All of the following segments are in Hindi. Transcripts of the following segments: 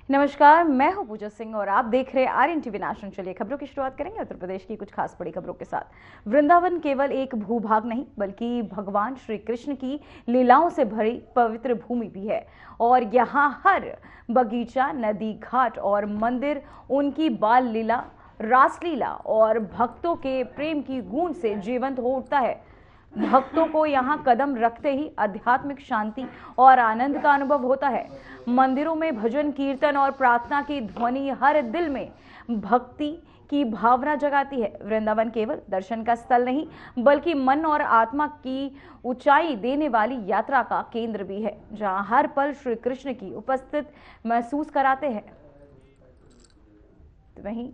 नमस्कार, मैं हूं पूजा सिंह और आप देख रहे हैं आर्यन टीवी नेशनल। चलिए खबरों की शुरुआत करेंगे उत्तर प्रदेश की कुछ खास बड़ी खबरों के साथ। वृंदावन केवल एक भूभाग नहीं बल्कि भगवान श्री कृष्ण की लीलाओं से भरी पवित्र भूमि भी है और यहाँ हर बगीचा, नदी, घाट और मंदिर उनकी बाल लीला, रासलीला और भक्तों के प्रेम की गूंज से जीवंत हो उठता है। भक्तों को यहाँ कदम रखते ही आध्यात्मिक शांति और आनंद का अनुभव होता है। मंदिरों में भजन, कीर्तन और प्रार्थना की ध्वनि हर दिल में भक्ति की भावना जगाती है। वृंदावन केवल दर्शन का स्थल नहीं बल्कि मन और आत्मा की ऊंचाई देने वाली यात्रा का केंद्र भी है, जहां हर पल श्री कृष्ण की उपस्थित महसूस कराते हैं। तो वहीं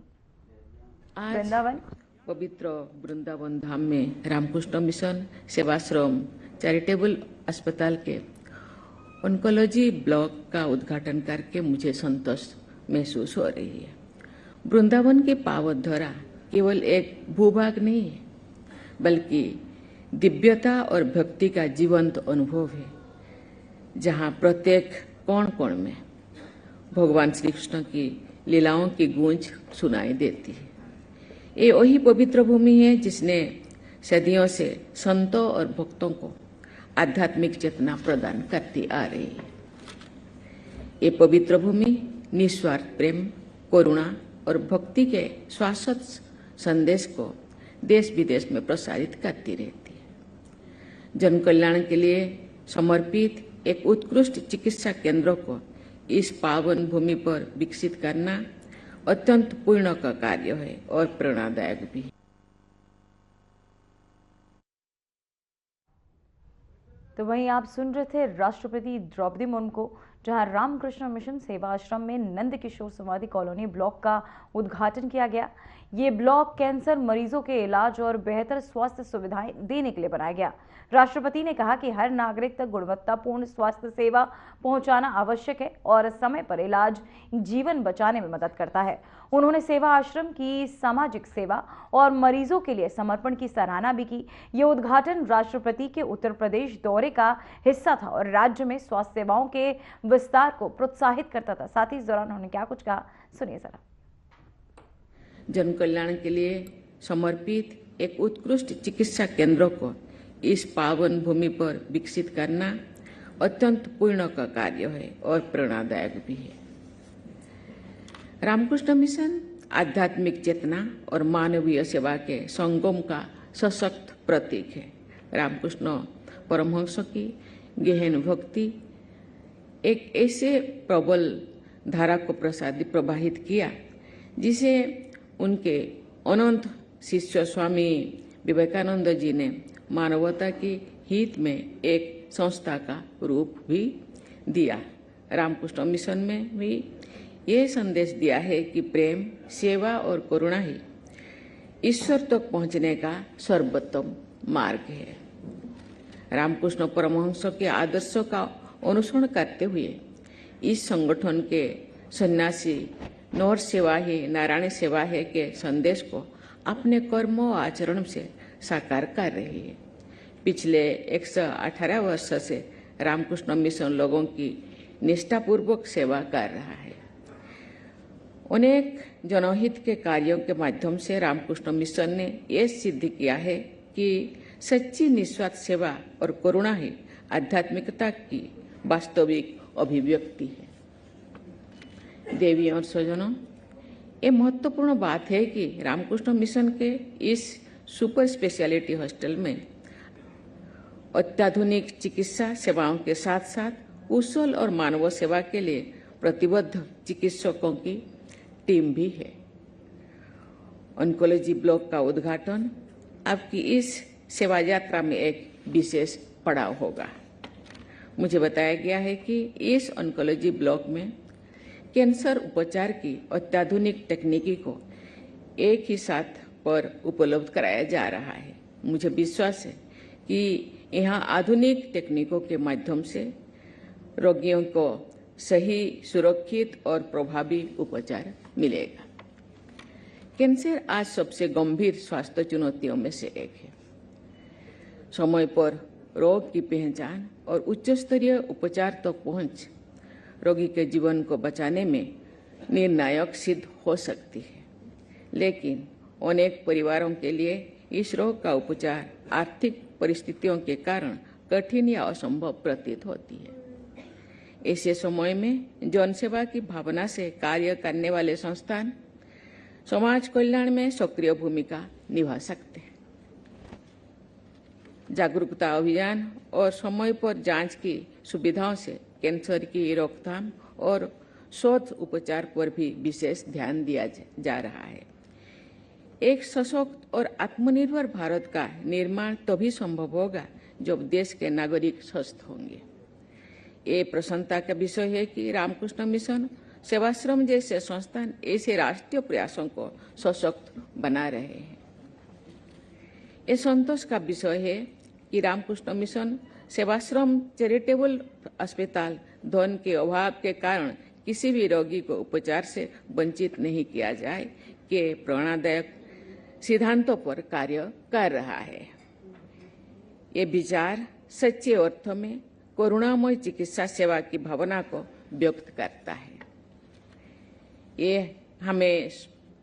वृंदावन पवित्र वृंदावन धाम में रामकृष्ण मिशन सेवाश्रम चैरिटेबल अस्पताल के ऑन्कोलॉजी ब्लॉक का उद्घाटन करके मुझे संतोष महसूस हो रही है। वृंदावन की पावन धरा केवल एक भूभाग नहीं है बल्कि दिव्यता और भक्ति का जीवंत अनुभव है, जहाँ प्रत्येक कोण कोण में भगवान श्री कृष्ण की लीलाओं की गूंज सुनाई देती है। ये वही पवित्र भूमि है जिसने सदियों से संतों और भक्तों को आध्यात्मिक चेतना प्रदान करती आ रही है। ये पवित्र भूमि निस्वार्थ प्रेम, करुणा और भक्ति के शाश्वत संदेश को देश विदेश में प्रसारित करती रहती है। जन कल्याण के लिए समर्पित एक उत्कृष्ट चिकित्सा केंद्र को इस पावन भूमि पर विकसित करना अत्यंत पूर्ण का कार्य है और प्रेरणादायक भी। तो वहीं आप सुन रहे थे राष्ट्रपति द्रौपदी मुर्मू को, जहां रामकृष्ण मिशन सेवा आश्रम में नंद किशोर समाधि कॉलोनी ब्लॉक का उद्घाटन किया गया। ये ब्लॉक कैंसर मरीजों के इलाज और बेहतर स्वास्थ्य सुविधाएं देने के लिए बनाया गया। राष्ट्रपति ने कहा कि हर नागरिक तक गुणवत्तापूर्ण स्वास्थ्य सेवा पहुंचाना आवश्यक है और समय पर इलाज जीवन बचाने में मदद करता है। उन्होंने सेवा आश्रम की सामाजिक सेवा और मरीजों के लिए समर्पण की सराहना भी की। ये उद्घाटन राष्ट्रपति के उत्तर प्रदेश दौरे का हिस्सा था और राज्य में स्वास्थ्य सेवाओं के विस्तार को प्रोत्साहित करता था। साथ ही इस दौरान उन्होंने क्या कुछ कहा, सुनिए जरा। जन कल्याण के लिए समर्पित एक उत्कृष्ट चिकित्सा केंद्र को इस पावन भूमि पर विकसित करना अत्यंत पूर्ण का कार्य है और प्रेरणादायक भी है। रामकृष्ण मिशन आध्यात्मिक चेतना और मानवीय सेवा के संगम का सशक्त प्रतीक है। रामकृष्ण परमहंस की गहन भक्ति एक ऐसे प्रबल धारा को प्रवाहित किया जिसे उनके अनंत शिष्य स्वामी विवेकानंद जी ने मानवता के हित में एक संस्था का रूप भी दिया। रामकृष्ण मिशन में भी ये संदेश दिया है कि प्रेम, सेवा और करुणा ही ईश्वर तक पहुंचने का सर्वोत्तम मार्ग है। रामकृष्ण परमहंस के आदर्शों का अनुसरण करते हुए इस संगठन के सन्यासी नर सेवा ही नारायण सेवा है के संदेश को अपने कर्म और आचरण से साकार कर रही है। पिछले 118 वर्ष से रामकृष्ण मिशन लोगों की निष्ठापूर्वक सेवा कर रहा है। अनेक जनहित के कार्यों के माध्यम से रामकृष्ण मिशन ने यह सिद्ध किया है कि सच्ची निस्वार्थ सेवा और करुणा ही आध्यात्मिकता की वास्तविक अभिव्यक्ति है। देवी और स्वजनों, ये महत्वपूर्ण बात है कि रामकृष्ण मिशन के इस सुपर स्पेशलिटी हॉस्टल में अत्याधुनिक चिकित्सा सेवाओं के साथ साथ कुशल और मानव सेवा के लिए प्रतिबद्ध चिकित्सकों की टीम भी है। ऑन्कोलॉजी ब्लॉक का उद्घाटन आपकी इस सेवा यात्रा में एक विशेष पड़ाव होगा। मुझे बताया गया है कि इस ऑन्कोलॉजी ब्लॉक में कैंसर उपचार की अत्याधुनिक तकनीकी को एक ही साथ पर उपलब्ध कराया जा रहा है। मुझे विश्वास है कि यहाँ आधुनिक तकनीकों के माध्यम से रोगियों को सही, सुरक्षित और प्रभावी उपचार मिलेगा। कैंसर आज सबसे गंभीर स्वास्थ्य चुनौतियों में से एक है। समय पर रोग की पहचान और उच्च स्तरीय उपचार तक पहुंच रोगी के जीवन को बचाने में निर्णायक सिद्ध हो सकती है, लेकिन अनेक परिवारों के लिए इस रोग का उपचार आर्थिक परिस्थितियों के कारण कठिन या असंभव प्रतीत होती है। ऐसे समय में जन सेवा की भावना से कार्य करने वाले संस्थान समाज कल्याण में सक्रिय भूमिका निभा सकते हैं। जागरूकता अभियान और समय पर जांच की सुविधाओं से कैंसर की रोकथाम और शोध उपचार पर भी विशेष ध्यान दिया जा रहा है। एक सशक्त और आत्मनिर्भर भारत का निर्माण तभी संभव होगा जब देश के नागरिक स्वस्थ होंगे। ये प्रसन्नता का विषय है कि रामकृष्ण मिशन, सेवाश्रम जैसे संस्थान ऐसे राष्ट्रीय प्रयासों को सशक्त बना रहे हैं। ये संतोष का विषय है कि रामकृष्ण मिशन, सेवाश्रम चैरिटेबल अस्पताल धन के अभाव के कारण किसी भी रोगी को उपचार से वंचित नहीं किया जाए के प्रेरणादायक सिद्धांतों पर कार्य कर रहा है। ये विचार सच्चे अर्थों में करुणामय चिकित्सा सेवा की भावना को व्यक्त करता है। ये हमें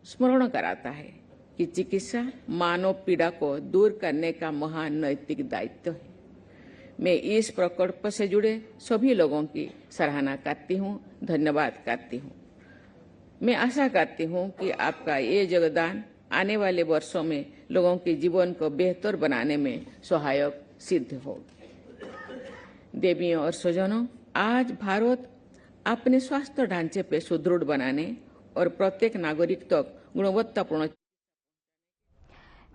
स्मरण कराता है कि चिकित्सा मानव पीड़ा को दूर करने का महान नैतिक दायित्व है। मैं इस प्रकल्प से जुड़े सभी लोगों की सराहना करती हूँ, धन्यवाद करती हूँ। मैं आशा करती हूँ कि आपका ये योगदान आने वाले वर्षों में लोगों के जीवन को बेहतर बनाने में सहायक सिद्ध होगा। देवियों और स्वजनों, आज भारत अपने स्वास्थ्य ढांचे पे सुदृढ़ बनाने और प्रत्येक नागरिक तक गुणवत्तापूर्ण।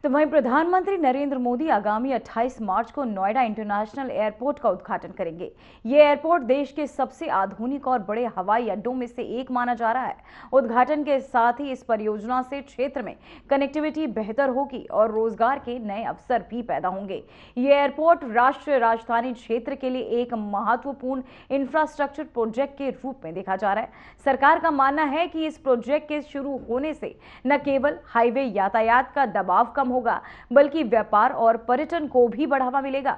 तो वहीं प्रधानमंत्री नरेंद्र मोदी आगामी 28 मार्च को नोएडा इंटरनेशनल एयरपोर्ट का उद्घाटन करेंगे। ये एयरपोर्ट देश के सबसे आधुनिक और बड़े हवाई अड्डों में से एक माना जा रहा है। उद्घाटन के साथ ही इस परियोजना से क्षेत्र में कनेक्टिविटी बेहतर होगी और रोजगार के नए अवसर भी पैदा होंगे। ये एयरपोर्ट राष्ट्रीय राजधानी क्षेत्र के लिए एक महत्वपूर्ण इंफ्रास्ट्रक्चर प्रोजेक्ट के रूप में देखा जा रहा है। सरकार का मानना है कि इस प्रोजेक्ट के शुरू होने से न केवल हाईवे यातायात का दबाव कम होगा, बल्कि व्यापार और पर्यटन को भी बढ़ावा मिलेगा।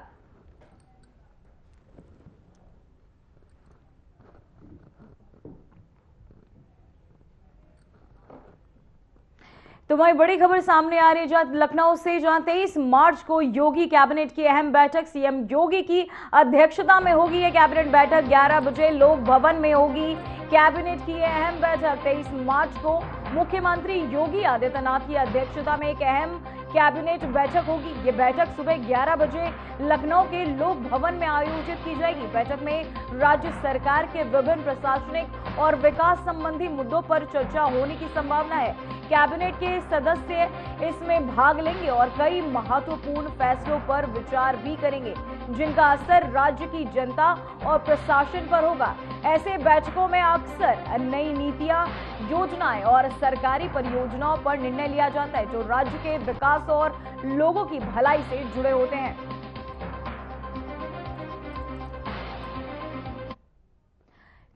तो वही बड़ी खबर सामने आ रही है लखनऊ से, जहां 23 मार्च को योगी कैबिनेट की अहम बैठक सीएम योगी की अध्यक्षता में होगी। यह कैबिनेट बैठक 11 बजे लोक भवन में होगी। कैबिनेट की यह अहम बैठक 23 मार्च को मुख्यमंत्री योगी आदित्यनाथ की अध्यक्षता में एक अहम कैबिनेट बैठक होगी। ये बैठक सुबह 11 बजे लखनऊ के लोक भवन में आयोजित की जाएगी। बैठक में राज्य सरकार के विभिन्न प्रशासनिक और विकास संबंधी मुद्दों पर चर्चा होने की संभावना है। कैबिनेट के सदस्य इसमें भाग लेंगे और कई महत्वपूर्ण फैसलों पर विचार भी करेंगे, जिनका असर राज्य की जनता और प्रशासन पर होगा। ऐसे बैठकों में अक्सर नई नीतियां, योजनाएं और सरकारी परियोजनाओं पर निर्णय लिया जाता है, जो राज्य के विकास और लोगों की भलाई से जुड़े होते हैं।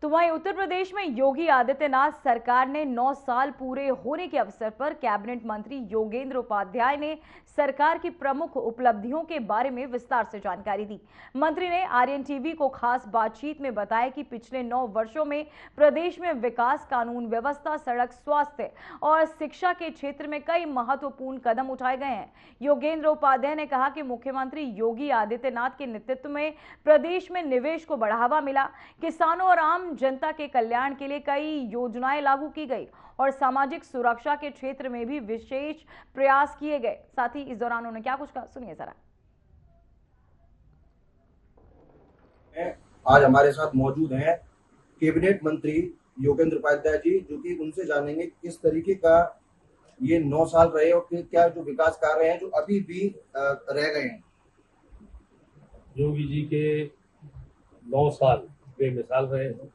तो वहीं उत्तर प्रदेश में योगी आदित्यनाथ सरकार ने 9 साल पूरे होने के अवसर पर कैबिनेट मंत्री योगेंद्र उपाध्याय ने सरकार की प्रमुख उपलब्धियों के बारे में विस्तार से जानकारी दी। मंत्री ने आर्यन टीवी को खास बातचीत में बताया कि पिछले 9 वर्षों में प्रदेश में विकास, कानून व्यवस्था, सड़क, स्वास्थ्य और शिक्षा के क्षेत्र में कई महत्वपूर्ण कदम उठाए गए हैं। योगेंद्र उपाध्याय ने कहा कि मुख्यमंत्री योगी आदित्यनाथ के नेतृत्व में प्रदेश में निवेश को बढ़ावा मिला, किसानों और आम जनता के कल्याण के लिए कई योजनाएं लागू की गई और सामाजिक सुरक्षा के क्षेत्र में भी विशेष प्रयास किए गए। साथ ही इस दौरान उन्होंने क्या कुछ कहा, सुनिए जरा। आज हमारे साथ मौजूद हैं कैबिनेट मंत्री योगेंद्र उपाध्याय जी, जो कि उनसे जानेंगे किस तरीके का ये 9 साल रहे और क्या जो विकास कार्य हैं जो अभी भी रह गए हैं। योगी जी के 9 साल बेमिसाल रहे हैं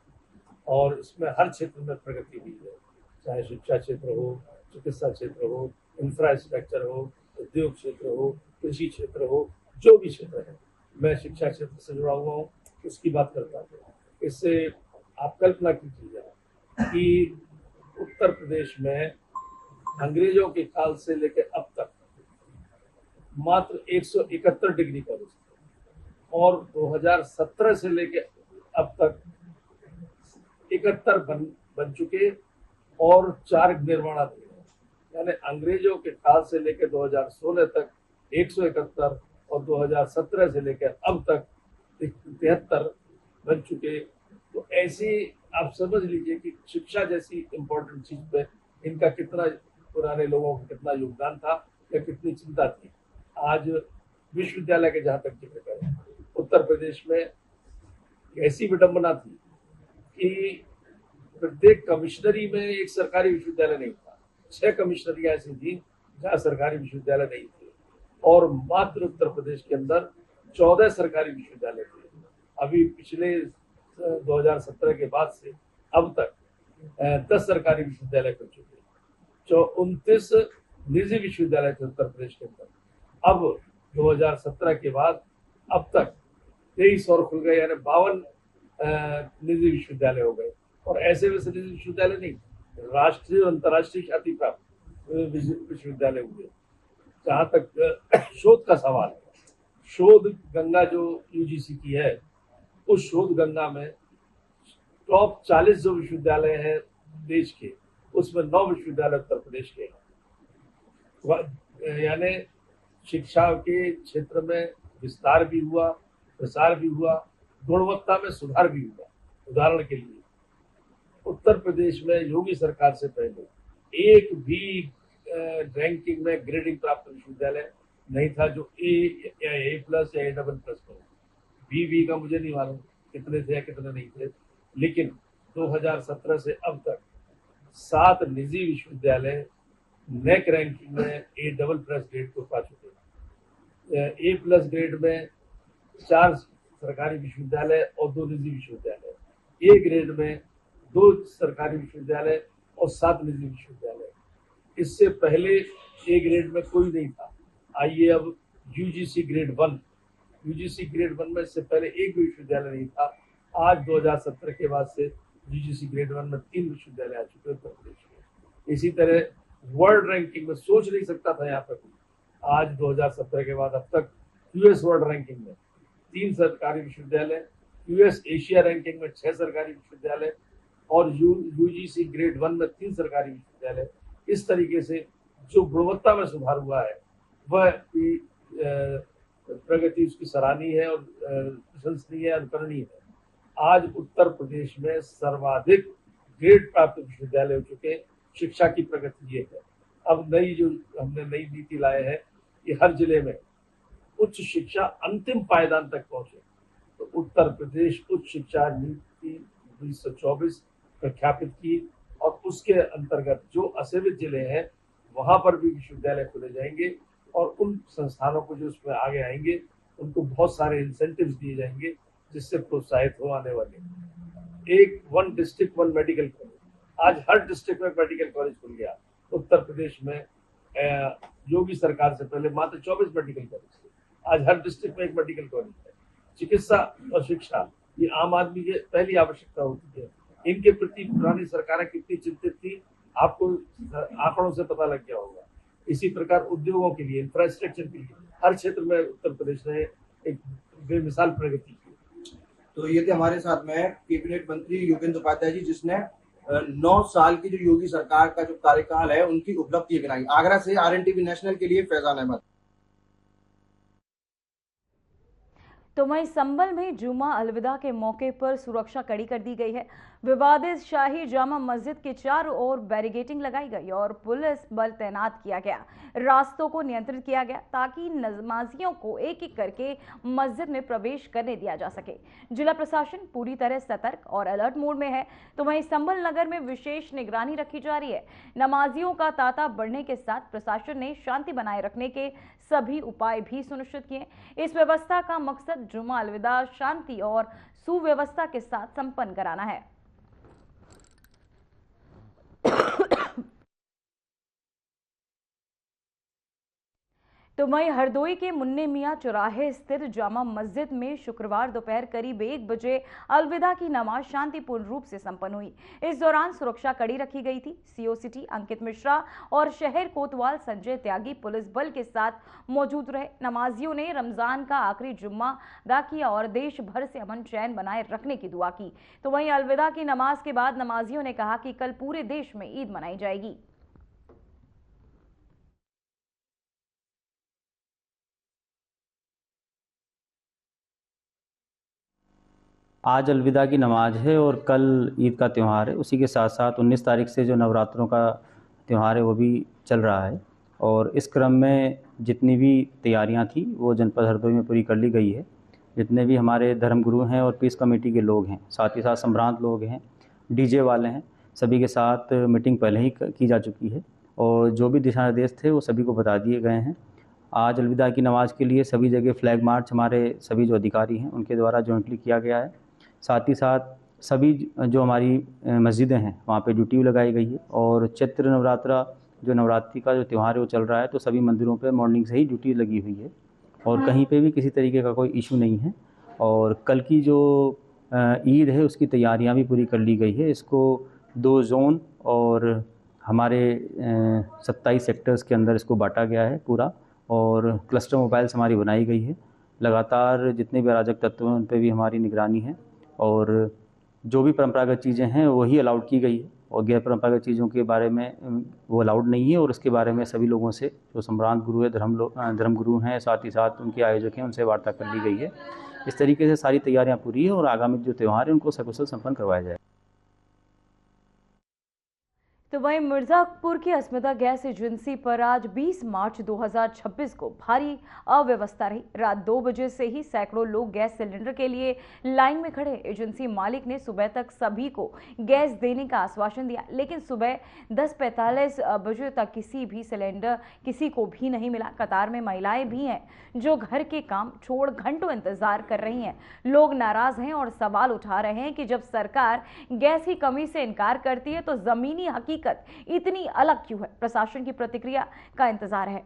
और इसमें हर क्षेत्र में प्रगति हुई है, चाहे शिक्षा क्षेत्र हो, चिकित्सा क्षेत्र हो, इंफ्रास्ट्रक्चर हो, उद्योग क्षेत्र हो, कृषि क्षेत्र हो, जो भी क्षेत्र है। मैं शिक्षा क्षेत्र से जुड़ा हुआ हूँ, उसकी बात करता हूँ। इससे आप कल्पना कीजिए कि उत्तर प्रदेश में अंग्रेजों के काल से लेकर अब तक मात्र 171 डिग्री कॉलेज और 2017 से लेकर अब तक 71 बन चुके और 4 निर्माणाधीन है। यानी अंग्रेजों के काल से लेकर 2016 तक 171 और 2017 से लेकर अब तक 73 बन चुके। तो ऐसी आप समझ लीजिए कि शिक्षा जैसी इम्पोर्टेंट चीज पे इनका कितना, पुराने लोगों का कितना योगदान था या कितनी चिंता थी। आज विश्वविद्यालय के जहां तक जिक्र करें, उत्तर प्रदेश में ऐसी विडंबना थी कि प्रत्येक कमिश्नरी में एक सरकारी विश्वविद्यालय नहीं था। 6 कमिश्नरियां ऐसी थी जहां सरकारी विश्वविद्यालय नहीं थे, और मात्र उत्तर प्रदेश के अंदर 14 सरकारी विश्वविद्यालय थे। अभी पिछले 2017 के बाद से अब तक 10 सरकारी विश्वविद्यालय खुल चुके, 29 निजी विश्वविद्यालय थे उत्तर प्रदेश के अंदर। अब 2017 के बाद अब तक 23 और खुल गए, यानी 52 निजी विश्वविद्यालय हो गए। और ऐसे वैसे निजी विश्वविद्यालय नहीं, राष्ट्रीय और अंतर्राष्ट्रीय ख्याति प्राप्त विश्वविद्यालय हुए। जहां तक शोध का सवाल है, शोध गंगा जो यूजीसी की है, उस शोध गंगा में टॉप 40 जो विश्वविद्यालय हैं देश के, उसमें 9 विश्वविद्यालय उत्तर प्रदेश के हैं। यानी शिक्षा के क्षेत्र में विस्तार भी हुआ, प्रसार भी हुआ, गुणवत्ता में सुधार भी हुआ। उदाहरण के लिए उत्तर प्रदेश में योगी सरकार से पहले एक भी रैंकिंग में ग्रेडिंग प्राप्त विश्वविद्यालय नहीं था जो ए या A+ या A++ हो। बी का मुझे नहीं मालूम कितने थे या कितने नहीं थे, लेकिन 2017 से अब तक 7 निजी विश्वविद्यालय नेक रैंकिंग में A++ ग्रेड को पा चुके हैं। A+ ग्रेड में 4 सरकारी विश्वविद्यालय और 2 निजी विश्वविद्यालय, A ग्रेड में 2 सरकारी विश्वविद्यालय और 7 निजी विश्वविद्यालय। इससे पहले A ग्रेड में कोई नहीं था। आइए अब यूजीसी ग्रेड 1, यूजीसी ग्रेड 1 में इससे पहले एक भी विश्वविद्यालय नहीं था। आज 2017 के बाद से यूजीसी ग्रेड 1 में 3 विश्वविद्यालय आ चुके उत्तर प्रदेश में। इसी तरह वर्ल्ड रैंकिंग में सोच नहीं सकता था यहाँ पर, आज 2017 के बाद अब तक यूएस वर्ल्ड रैंकिंग में 3 सरकारी विश्वविद्यालय, यूएस एशिया रैंकिंग में 6 सरकारी विश्वविद्यालय और यूजीसी ग्रेड 1 में 3 सरकारी विश्वविद्यालय। इस तरीके से जो गुणवत्ता में सुधार हुआ है वह प्रगति उसकी सराहनीय है और प्रशंसनीय है, अनुकरणीय है। आज उत्तर प्रदेश में सर्वाधिक ग्रेड प्राप्त विश्वविद्यालय हो चुके। शिक्षा की प्रगति ये है। अब जो हमने नई नीति लाए हैं कि हर जिले में उच्च शिक्षा अंतिम पायदान तक पहुंचे, तो उत्तर प्रदेश उच्च शिक्षा नीति 2024 प्रख्यापित की, और उसके अंतर्गत जो असेवित जिले हैं वहां पर भी विश्वविद्यालय खोले जाएंगे, और उन संस्थानों को जो उसमें आगे आएंगे उनको बहुत सारे इंसेंटिव्स दिए जाएंगे जिससे प्रोत्साहित हो आने वाले। वन डिस्ट्रिक्ट 1 मेडिकल कॉलेज, आज हर डिस्ट्रिक्ट में मेडिकल कॉलेज खुल गया। उत्तर प्रदेश में योगी सरकार से पहले मात्र 24 मेडिकल कॉलेज थे, आज हर डिस्ट्रिक्ट में एक मेडिकल कॉलेज है। चिकित्सा और शिक्षा ये आम आदमी की पहली आवश्यकता होती है। इनके प्रति पुरानी सरकारें कितनी चिंतित थी आपको आंकड़ों से पता लग गया होगा। इसी प्रकार उद्योगों के लिए, इंफ्रास्ट्रक्चर के लिए हर क्षेत्र में उत्तर प्रदेश ने एक बेमिसाल प्रगति की। तो ये थे हमारे साथ में कैबिनेट मंत्री योगेंद्र उपाध्याय जी, जिसने 9 साल की जो योगी सरकार का जो कार्यकाल है उनकी उपलब्धि गिनाई। आगरा से RNTV नेशनल के लिए फैजान अहमद। तो वहीं संभल में जुमा अलविदा के मौके पर सुरक्षा कड़ी कर दी गई है। विवादित शाही जामा मस्जिद के चारों ओर बैरिकेडिंग लगाई गई और पुलिस बल तैनात किया गया। रास्तों को नियंत्रित किया गया ताकि नमाजियों को एक एक करके मस्जिद में प्रवेश करने दिया जा सके। जिला प्रशासन पूरी तरह सतर्क और अलर्ट मोड में है। तो वहीं संभल नगर में विशेष निगरानी रखी जा रही है। नमाजियों का तांता बढ़ने के साथ प्रशासन ने शांति बनाए रखने के सभी उपाय भी सुनिश्चित किए। इस व्यवस्था का मकसद जुमा अलविदा शांति और सुव्यवस्था के साथ संपन्न कराना है। तो वहीं हरदोई के मुन्ने मियां चौराहे स्थित जामा मस्जिद में शुक्रवार दोपहर करीब 1 बजे अलविदा की नमाज शांतिपूर्ण रूप से संपन्न हुई। इस दौरान सुरक्षा कड़ी रखी गई थी। सीओ सिटी अंकित मिश्रा और शहर कोतवाल संजय त्यागी पुलिस बल के साथ मौजूद रहे। नमाजियों ने रमजान का आखिरी जुम्मा अदा किया और देश भर से अमन चैन बनाए रखने की दुआ की। तो वहीं अलविदा की नमाज के बाद नमाजियों ने कहा कि कल पूरे देश में ईद मनाई जाएगी। आज अलविदा की नमाज है और कल ईद का त्यौहार है। उसी के साथ साथ 19 तारीख से जो नवरात्रों का त्यौहार है वो भी चल रहा है और इस क्रम में जितनी भी तैयारियां थी वो जनपद हरदोई में पूरी कर ली गई है। जितने भी हमारे धर्मगुरु हैं और पीस कमेटी के लोग हैं, साथ ही साथ संभ्रांत लोग हैं, डीजे वाले हैं, सभी के साथ मीटिंग पहले ही की जा चुकी है और जो भी दिशा निर्देश थे वो सभी को बता दिए गए हैं। आज अलविदा की नमाज के लिए सभी जगह फ्लैग मार्च हमारे सभी जो अधिकारी हैं उनके द्वारा जॉइंटली किया गया है। साथ ही साथ सभी जो हमारी मस्जिदें हैं वहाँ पे ड्यूटी लगाई गई है और चैत्र नवरात्रा जो नवरात्रि का जो त्यौहार है वो चल रहा है तो सभी मंदिरों पे मॉर्निंग से ही ड्यूटी लगी हुई है और कहीं पे भी किसी तरीके का कोई इशू नहीं है। और कल की जो ईद है उसकी तैयारियां भी पूरी कर ली गई है। इसको 2 जोन और हमारे 27 सेक्टर्स के अंदर इसको बांटा गया है पूरा और क्लस्टर मोबाइल्स हमारी बनाई गई है। लगातार जितने भी अराजक तत्व हैं उन पर भी हमारी निगरानी है और जो भी परंपरागत चीज़ें हैं वही अलाउड की गई है और गैर परंपरागत चीज़ों के बारे में वो अलाउड नहीं है और उसके बारे में सभी लोगों से जो संभ्रांत गुरु है धर्मगुरु हैं, साथ ही साथ उनके आयोजक हैं, उनसे वार्ता कर ली गई है। इस तरीके से सारी तैयारियां पूरी है और आगामी जो त्यौहार है उनको सकुशल संपन्न करवाया जाए। तो वहीं मिर्जापुर की अस्मिता गैस एजेंसी पर आज 20 मार्च 2026 को भारी अव्यवस्था रही। रात 2 बजे से ही सैकड़ों लोग गैस सिलेंडर के लिए लाइन में खड़े। एजेंसी मालिक ने सुबह तक सभी को गैस देने का आश्वासन दिया, लेकिन सुबह 10:45 बजे तक किसी भी सिलेंडर किसी को भी नहीं मिला। कतार में महिलाएं भी हैं जो घर के काम छोड़ घंटों इंतजार कर रही हैं। लोग नाराज हैं और सवाल उठा रहे हैं कि जब सरकार गैस की कमी से इनकार करती है तो जमीनी हकीकत इतनी अलग क्यों है। प्रशासन की प्रतिक्रिया का इंतजार है।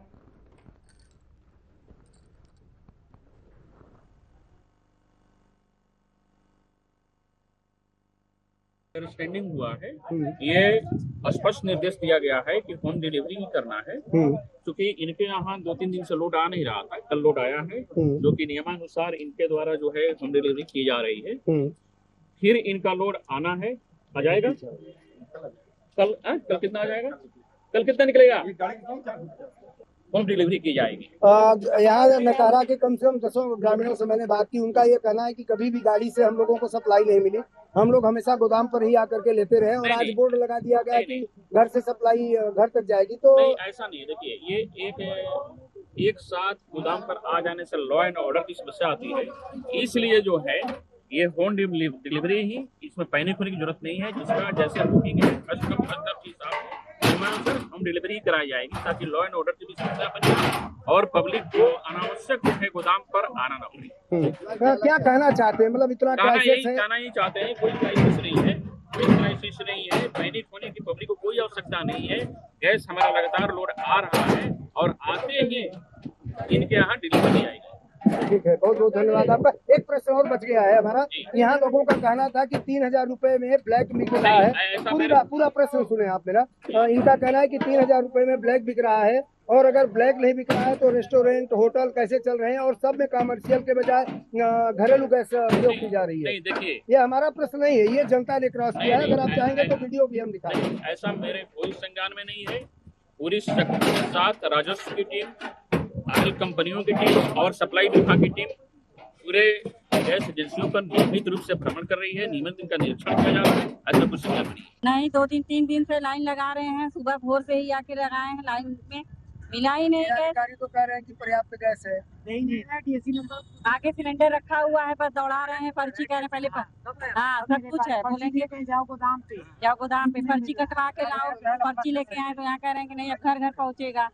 अंडरस्टैंडिंग हुआ है, ये स्पष्ट निर्देश दिया गया है कि होम डिलीवरी ही करना है। क्योंकि इनके यहाँ 2-3 दिन से लोड आ नहीं रहा था, कल लोड आया है जो कि नियमानुसार इनके द्वारा जो है होम डिलीवरी की जा रही है। फिर इनका लोड आना है, आ जाएगा कल कितना आ जाएगा, कल कितना निकलेगा, होम डिलीवरी की जाएगी। यहाँ नकारा के कम से कम 10 ग्रामीणों से मैंने बात की। उनका ये कहना है कि कभी भी गाड़ी से हम लोगों को सप्लाई नहीं मिली। हम लोग हमेशा गोदाम पर ही आकर के लेते रहे और आज बोर्ड लगा दिया गया कि घर से सप्लाई घर तक जाएगी। तो नहीं, ऐसा नहीं है। देखिए, ये एक साथ गोदाम पर आ जाने से लॉ एंड ऑर्डर की समस्या आती है, इसलिए जो है ये होम डिलीवरी ही, इसमें पैनिक होने की जरूरत नहीं है। जिसका जैसे बुकिंग है कस्टम के हिसाब होम डिलीवरी कराई जाएगी ताकि लॉ एंड ऑर्डर की भी समस्या बने और पब्लिक को अनावश्यक है गोदाम पर आना न पड़े। क्या कहना चाहते हैं, मतलब इतना कहना ही चाहते हैं, कोई क्राइसिस नहीं है, कोई क्राइसिस नहीं है। पैनिक होने की पब्लिक को कोई आवश्यकता नहीं है। गैस हमारा लगातार लोड आ रहा है और आते ही इनके यहाँ डिलीवरी आएगी। ठीक है, बहुत बहुत धन्यवाद आपका। एक प्रश्न और बच गया है हमारा। यहाँ लोगों का कहना था कि 3000 रुपए में ब्लैक बिक रहा है। पूरा प्रश्न सुने आप मेरा। इनका कहना है कि 3000 रुपए में ब्लैक बिक रहा है और अगर ब्लैक नहीं बिक रहा है तो रेस्टोरेंट होटल कैसे चल रहे हैं और सब में कमर्शियल के बजाय घरेलू गैस प्रयोग की जा रही है। नहीं, देखिए, ये हमारा प्रश्न नहीं है, ये जनता ने क्रॉस किया है। अगर आप चाहेंगे तो वीडियो भी हम दिखाएंगे। ऐसा मेरे कोई संज्ञान में नहीं है। पूरी शक्ति के साथ राजस्व की टीम, ऑयल कंपनियों की टीम और सप्लाई विभाग की टीम पूरे गैस एजेंसियों पर नियमित रूप से भ्रमण कर रही है, नियमित इनका निरीक्षण किया जा रहा है। ऐसा कुछ नहीं, 2-3 दिन से लाइन लगा रहे हैं। सुबह भोर से ही आके लगाए हैं, लाइन में मिला ही नहीं। अधिकारी तो कह रहे हैं कि पर्याप्त गैस है। आगे सिलेंडर रखा हुआ है, बस दौड़ा रहे हैं। पर्ची कह रहे हैं पहले हाँ सब कुछ है। बोलेंगे जाओ गोदाम पे पर्ची कटवा के लाओ, पर्ची लेके आए तो यहाँ कह रहे हैं कि नहीं अब घर घर पहुँचेगा।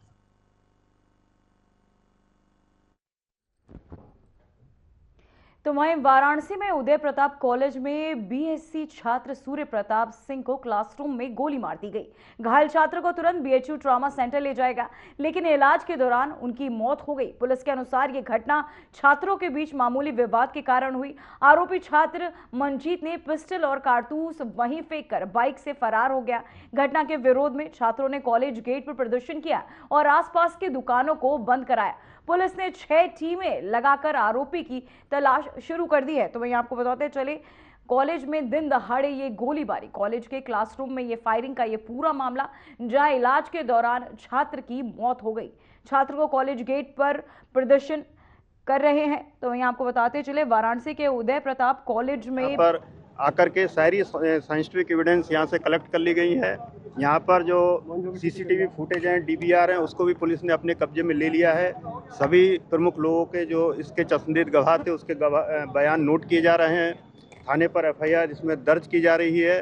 तो वहीं वाराणसी में उदय प्रताप कॉलेज में बीएससी छात्र सूर्य प्रताप सिंह को क्लासरूम में गोली मार दी गई। घायल छात्र को तुरंत बीएचयू ट्रॉमा सेंटर ले जाया गया, लेकिन इलाज के दौरान उनकी मौत हो गई। पुलिस के अनुसार ये घटना छात्रों के बीच मामूली विवाद के कारण हुई। आरोपी छात्र मंजीत ने पिस्टल और कारतूस वहीं फेंककर बाइक से फरार हो गया। घटना के विरोध में छात्रों ने कॉलेज गेट पर प्रदर्शन किया और आसपास की दुकानों को बंद कराया। पुलिस ने 6 टीमें लगाकर आरोपी की तलाश शुरू कर दी है। तो वहीं आपको बताते चले, कॉलेज में दिन दहाड़े ये गोलीबारी, कॉलेज के क्लासरूम में ये फायरिंग का ये पूरा मामला, जहां इलाज के दौरान छात्र की मौत हो गई। छात्र को कॉलेज गेट पर प्रदर्शन कर रहे हैं। तो वहीं आपको बताते चले, वाराणसी के उदय प्रताप कॉलेज में पर आकर के सारी साइंटिफिक एविडेंस यहाँ से कलेक्ट कर ली गई है। यहाँ पर जो सीसीटीवी फुटेज हैं, डीवीआर हैं, उसको भी पुलिस ने अपने कब्जे में ले लिया है। सभी प्रमुख लोगों के जो इसके चश्मदीद गवाह थे उसके बयान नोट किए जा रहे हैं। थाने पर एफआईआर इसमें दर्ज की जा रही है।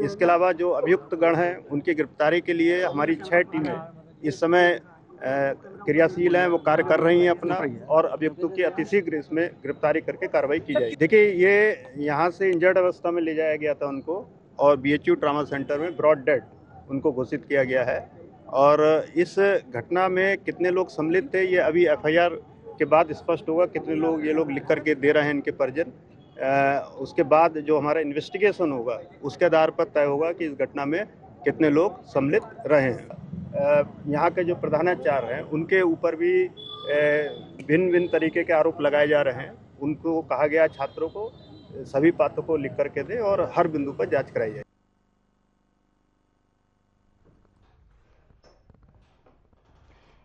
इसके अलावा जो अभियुक्त गण हैं उनकी गिरफ्तारी के लिए हमारी 6 टीमें इस समय क्रियाशील हैं, वो कार्य कर रही हैं अपना, और अभियुक्तों की अतिशीघ्र इसमें गिरफ्तारी करके कार्रवाई की जाएगी। देखिए, ये यहाँ से इंजर्ड अवस्था में ले जाया गया था उनको, और बीएचयू ट्रॉमा सेंटर में ब्रॉड डेड उनको घोषित किया गया है। और इस घटना में कितने लोग सम्मिलित थे ये अभी एफआईआर के बाद स्पष्ट होगा। कितने लोग ये लोग लिख करके दे रहे हैं इनके परिजन, उसके बाद जो हमारा इन्वेस्टिगेशन होगा उसके आधार पर तय होगा कि इस घटना में कितने लोग सम्मिलित रहे हैं। यहाँ के जो प्रधानाचार्य हैं उनके ऊपर भी भिन्न भिन्न तरीके के आरोप लगाए जा रहे हैं। उनको कहा गया छात्रों को सभी बातों को लिख करके दें और हर बिंदु पर जांच कराई जाए।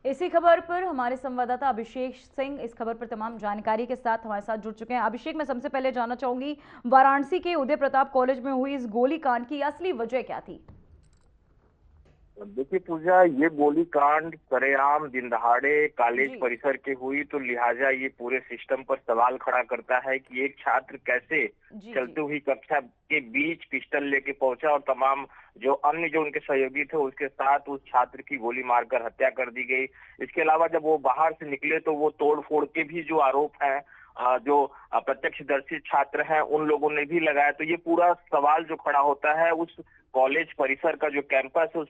इसी खबर पर हमारे संवाददाता अभिषेक सिंह इस खबर पर तमाम जानकारी के साथ हमारे साथ जुड़ चुके हैं। अभिषेक, मैं सबसे पहले जानना चाहूंगी, वाराणसी के उदय प्रताप कॉलेज में हुई इस गोलीकांड की असली वजह क्या थी? देखिए पूजा, ये गोली कांड सरेआम दिन दहाड़े कॉलेज परिसर के हुई, तो लिहाजा ये पूरे सिस्टम पर सवाल खड़ा करता है कि एक छात्र कैसे चलती हुई कक्षा के बीच पिस्टल लेके पहुंचा और तमाम जो अन्य जो उनके सहयोगी थे उसके साथ उस छात्र की गोली मारकर हत्या कर दी गई। इसके अलावा जब वो बाहर से निकले तो वो तोड़ फोड़ के भी जो आरोप है जो प्रत्यक्षदर्शी छात्र हैं उन लोगों ने भी लगाया। तो ये पूरा सवाल जो खड़ा होता है उस कॉलेज परिसर का जो कैंपस है, उस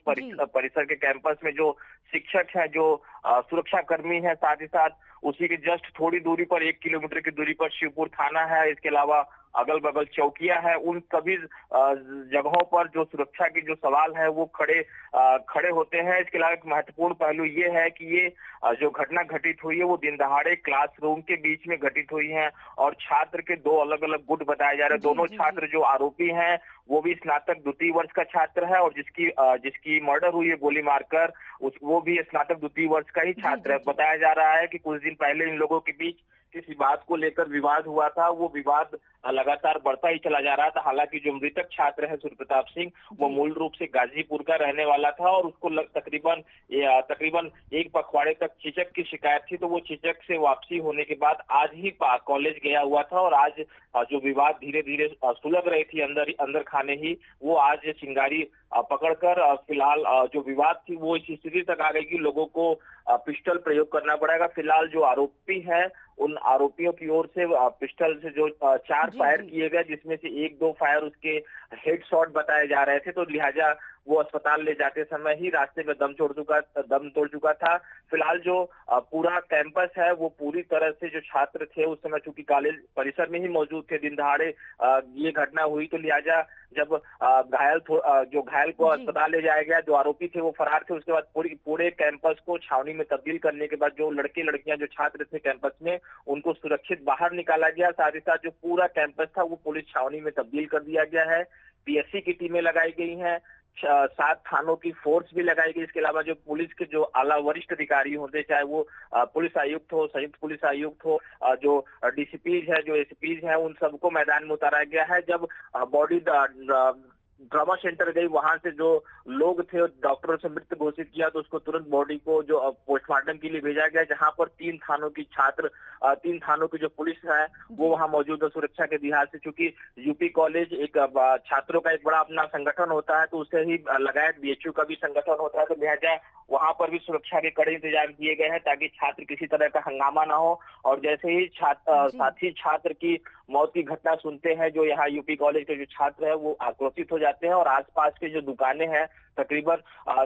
परिसर के कैंपस में जो शिक्षक हैं, जो सुरक्षा कर्मी हैं, साथ ही साथ उसी के जस्ट थोड़ी दूरी पर 1 किलोमीटर की दूरी पर शिवपुर थाना है। इसके अलावा अगल बगल चौकियां हैं। उन सभी जगहों पर जो सुरक्षा की जो सवाल है वो खड़े होते हैं। इसके अलावा एक महत्वपूर्ण पहलू ये है कि ये जो घटना घटित हुई है वो दिन दहाड़े क्लासरूम के बीच में घटित हुई है और छात्र के 2 अलग अलग गुट बताए जा रहे हैं। दोनों छात्र जो आरोपी हैं वो भी स्नातक द्वितीय वर्ष का छात्र है और जिसकी मर्डर हुई है गोली मारकर वो भी स्नातक द्वितीय वर्ष का ही छात्र है। बताया जा रहा है कि कुछ दिन पहले इन लोगों के बीच किसी बात को लेकर विवाद हुआ था। वो विवाद लगातार बढ़ता ही चला जा रहा था। हालांकि जो मृतक छात्र है सूर्य प्रताप सिंह, वो मूल रूप से गाजीपुर का रहने वाला था और उसको तकरीबन 1 पखवाड़े तक चेचक की शिकायत थी। तो वो चेचक से वापसी होने के बाद आज ही कॉलेज गया हुआ था और आज जो विवाद धीरे धीरे सुलग रही थी अंदर खाने ही, वो आज चिंगारी पकड़कर फिलहाल जो विवाद थी वो इस स्थिति तक आ गई कि लोगों को पिस्टल प्रयोग करना पड़ेगा। फिलहाल जो आरोपी है उन आरोपियों की ओर से पिस्टल से जो 4 फायर किए गए, जिसमें से 1-2 फायर उसके हेडशॉट बताए जा रहे थे। तो लिहाजा वो अस्पताल ले जाते समय ही रास्ते में दम तोड़ चुका था। फिलहाल जो पूरा कैंपस है वो पूरी तरह से जो छात्र थे उस समय चूंकि कॉलेज परिसर में ही मौजूद थे, दिन दहाड़े ये घटना हुई। तो लिहाजा जब घायल को अस्पताल ले जाया गया, जो आरोपी थे वो फरार थे। उसके बाद पूरे कैंपस को छावनी में तब्दील करने के बाद जो लड़के लड़कियां जो छात्र थे कैंपस में उनको सुरक्षित बाहर निकाला गया। साथ ही साथ जो पूरा कैंपस था वो पुलिस छावनी में तब्दील कर दिया गया है। पीएससी की टीमें लगाई गई हैं, 7 थानों की फोर्स भी लगाई गई। इसके अलावा जो पुलिस के जो आला वरिष्ठ अधिकारी होते, चाहे वो पुलिस आयुक्त हो, संयुक्त पुलिस आयुक्त हो, जो डीसीपीज है, जो एसपीज है, उन सबको मैदान में उतारा गया है। जब बॉडी ट्रॉमा सेंटर गई, वहां से जो लोग थे डॉक्टरों से मृत घोषित किया, तो उसको तुरंत बॉडी को जो पोस्टमार्टम के लिए भेजा गया, जहां पर 3 थानों की जो पुलिस है वो वहां मौजूद है सुरक्षा के लिहाज से। चूंकि यूपी कॉलेज एक छात्रों का एक बड़ा अपना संगठन होता है, तो उसे ही लगायत बीएचयू का भी संगठन होता है, तो लिहाजा वहां पर भी सुरक्षा के कड़े इंतजाम किए गए हैं ताकि छात्र किसी तरह का हंगामा ना हो। और जैसे ही साथी छात्र की मौत की घटना सुनते हैं, जो यहाँ यूपी कॉलेज के जो छात्र है वो आक्रोशित हो जाते हैं और आसपास के जो दुकानें हैं, तकरीबन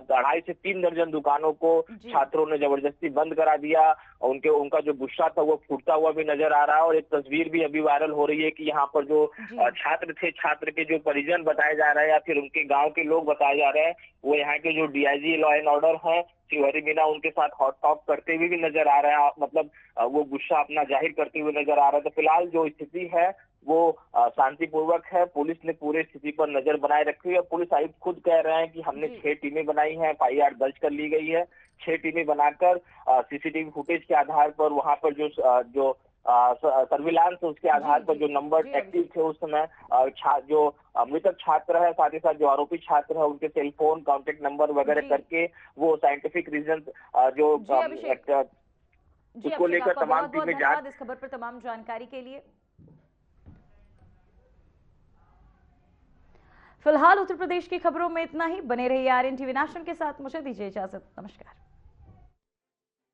2.5 से 3 दर्जन दुकानों को छात्रों ने जबरदस्ती बंद करा दिया। उनका जो गुस्सा था वो फूटता हुआ भी नजर आ रहा है। और एक तस्वीर भी अभी वायरल हो रही है कि यहाँ पर जो छात्र थे, छात्र के जो परिजन बताए जा रहे हैं या फिर उनके गाँव के लोग बताए जा रहे हैं, वो यहाँ के जो डीआईजी लॉ एंड ऑर्डर है शिवहरी मीना, उनके साथ हॉट टॉक करते हुए भी नजर आ रहा है, मतलब वो गुस्सा अपना जाहिर करते हुए नजर आ रहा है। तो फिलहाल जो स्थिति है वो शांतिपूर्वक है। पुलिस ने पूरे स्थिति पर नजर बनाए रखी है। पुलिस आयुक्त खुद कह रहे हैं कि हमने 6 टीमें बनाई हैं, FIR दर्ज कर ली गई है। 6 टीमें बनाकर सीसीटीवी फुटेज के आधार पर वहां पर जो सर्विलांस उसके आधार पर जो नंबर एक्टिव थे उस समय, जो मृतक छात्र है, साथ ही साथ जो आरोपी छात्र है, उनके सेलफोन कॉन्टेक्ट नंबर वगैरह करके वो साइंटिफिक रीजन जो उसको लेकर तमाम टीमें जांच। इस खबर पर तमाम जानकारी के लिए फिलहाल उत्तर प्रदेश की खबरों में इतना ही। बने रहिए RN टीवी नेशनल के साथ। मुझे दीजिए इजाजत। नमस्कार।